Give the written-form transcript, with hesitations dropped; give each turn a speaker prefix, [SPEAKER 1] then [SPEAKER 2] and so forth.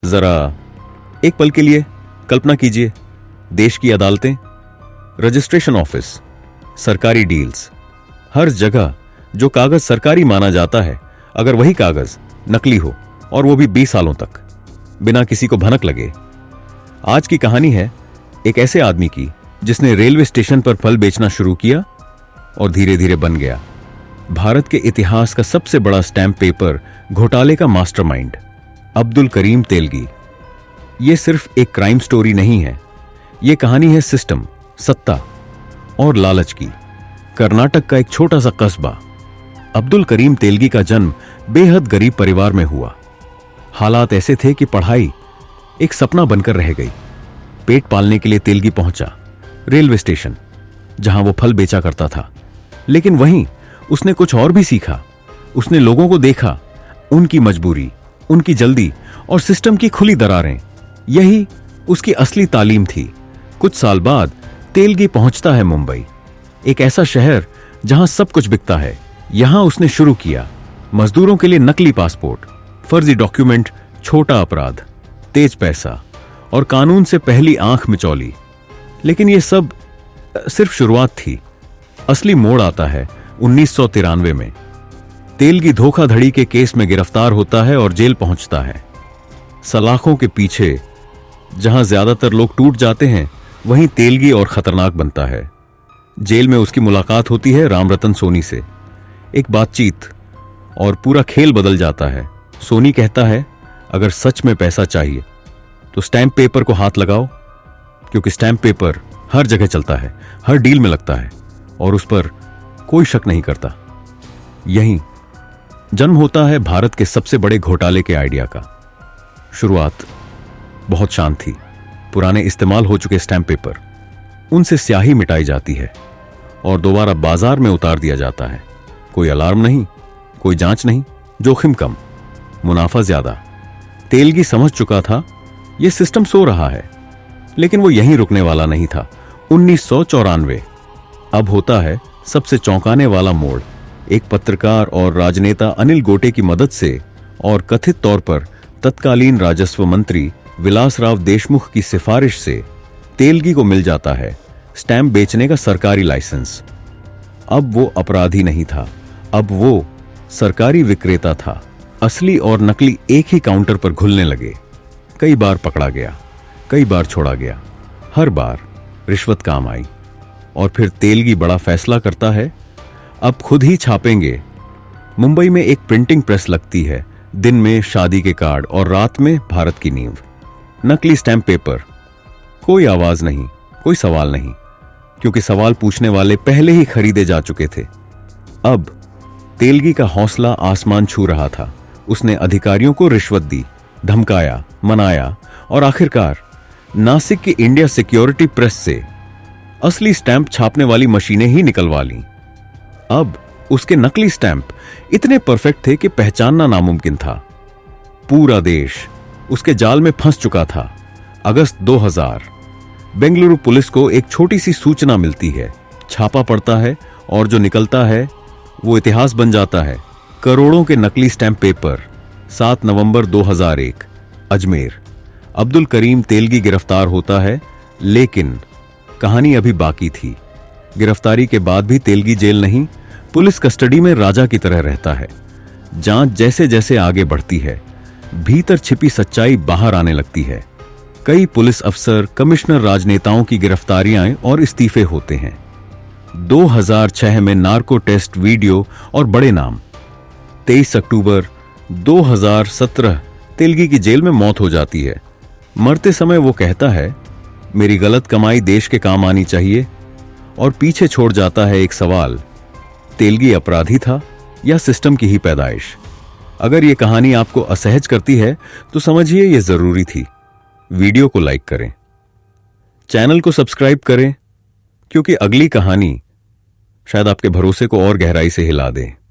[SPEAKER 1] जरा एक पल के लिए कल्पना कीजिए, देश की अदालतें, रजिस्ट्रेशन ऑफिस, सरकारी डील्स, हर जगह जो कागज सरकारी माना जाता है, अगर वही कागज नकली हो और वो भी 20 सालों तक, बिना किसी को भनक लगे। आज की कहानी है एक ऐसे आदमी की जिसने रेलवे स्टेशन पर फल बेचना शुरू किया और धीरे धीरे बन गया भारत के इतिहास का सबसे बड़ा स्टैम्प पेपर घोटाले का मास्टरमाइंड, अब्दुल करीम तेलगी। यह सिर्फ एक क्राइम स्टोरी नहीं है, यह कहानी है सिस्टम, सत्ता और लालच की। कर्नाटक का एक छोटा सा कस्बा। अब्दुल करीम तेलगी का जन्म बेहद गरीब परिवार में हुआ। हालात ऐसे थे कि पढ़ाई एक सपना बनकर रह गई। पेट पालने के लिए तेलगी पहुंचा रेलवे स्टेशन, जहां वो फल बेचा करता था। लेकिन वहीं उसने कुछ और भी सीखा। उसने लोगों को देखा, उनकी मजबूरी, उनकी जल्दी और सिस्टम की खुली दरारें। यही उसकी असली तालीम थी। कुछ साल बाद तेलगी पहुंचता है मुंबई, एक ऐसा शहर जहां सब कुछ बिकता है। यहां उसने शुरू किया मजदूरों के लिए नकली पासपोर्ट, फर्जी डॉक्यूमेंट, छोटा अपराध, तेज पैसा और कानून से पहली आंख मिचौली। लेकिन यह सब सिर्फ शुरुआत थी। असली मोड़ आता है 1993 में। तेलगी धोखाधड़ी के केस में गिरफ्तार होता है और जेल पहुंचता है। सलाखों के पीछे जहां ज्यादातर लोग टूट जाते हैं, वहीं तेलगी और खतरनाक बनता है। जेल में उसकी मुलाकात होती है रामरतन सोनी से। एक बातचीत और पूरा खेल बदल जाता है। सोनी कहता है, अगर सच में पैसा चाहिए तो स्टैम्प पेपर को हाथ लगाओ, क्योंकि स्टैम्प पेपर हर जगह चलता है, हर डील में लगता है और उस पर कोई शक नहीं करता। यहीं जन्म होता है भारत के सबसे बड़े घोटाले के आइडिया का। शुरुआत बहुत शांत थी। पुराने इस्तेमाल हो चुके स्टैम्प पेपर, उनसे स्याही मिटाई जाती है और दोबारा बाजार में उतार दिया जाता है। कोई अलार्म नहीं, कोई जांच नहीं, जोखिम कम, मुनाफा ज्यादा। तेलगी समझ चुका था यह सिस्टम सो रहा है, लेकिन वो यहीं रुकने वाला नहीं था। 1994 अब होता है सबसे चौंकाने वाला मोड़। एक पत्रकार और राजनेता अनिल गोटे की मदद से और कथित तौर पर तत्कालीन राजस्व मंत्री विलासराव देशमुख की सिफारिश से तेलगी को मिल जाता है स्टैम्प बेचने का सरकारी लाइसेंस। अब वो अपराधी नहीं था, अब वो सरकारी विक्रेता था। असली और नकली एक ही काउंटर पर घुलने लगे। कई बार पकड़ा गया, कई बार छोड़ा गया, हर बार रिश्वत काम आई। और फिर तेलगी बड़ा फैसला करता है, अब खुद ही छापेंगे। मुंबई में एक प्रिंटिंग प्रेस लगती है। दिन में शादी के कार्ड और रात में भारत की नींव। नकली स्टैम्प पेपर, कोई आवाज नहीं, कोई सवाल नहीं, क्योंकि सवाल पूछने वाले पहले ही खरीदे जा चुके थे। अब तेलगी का हौसला आसमान छू रहा था। उसने अधिकारियों को रिश्वत दी, धमकाया, मनाया और आखिरकार नासिक की इंडिया सिक्योरिटी प्रेस से असली स्टैंप छापने वाली मशीनें ही निकलवा लीं। अब उसके नकली स्टैंप इतने परफेक्ट थे कि पहचानना नामुमकिन था। पूरा देश उसके जाल में फंस चुका था। अगस्त 2000 बेंगलुरु पुलिस को एक छोटी सी सूचना मिलती है। छापा पड़ता है और जो निकलता है वो इतिहास बन जाता है। करोड़ों के नकली स्टैंप पेपर। 7 नवंबर 2001 अजमेर। अब्दुल करीम तेलगी गिरफ्तार होता है, लेकिन कहानी अभी बाकी थी। गिरफ्तारी के बाद भी तेलगी जेल नहीं, पुलिस कस्टडी में राजा की तरह रहता है। जांच जैसे जैसे आगे बढ़ती है, भीतर छिपी सच्चाई बाहर आने लगती है। कई पुलिस अफसर, कमिश्नर, राजनेताओं की गिरफ्तारियां और इस्तीफे होते हैं। 2006 में नार्को टेस्ट, वीडियो और बड़े नाम। 23 अक्टूबर 2017 तेलगी की जेल में मौत हो जाती है। मरते समय वो कहता है, मेरी गलत कमाई देश के काम आनी चाहिए। और पीछे छोड़ जाता है एक सवाल, तेलगी अपराधी था या सिस्टम की ही पैदाइश? अगर ये कहानी आपको असहज करती है तो समझिए ये जरूरी थी। वीडियो को लाइक करें, चैनल को सब्सक्राइब करें, क्योंकि अगली कहानी शायद आपके भरोसे को और गहराई से हिला दे।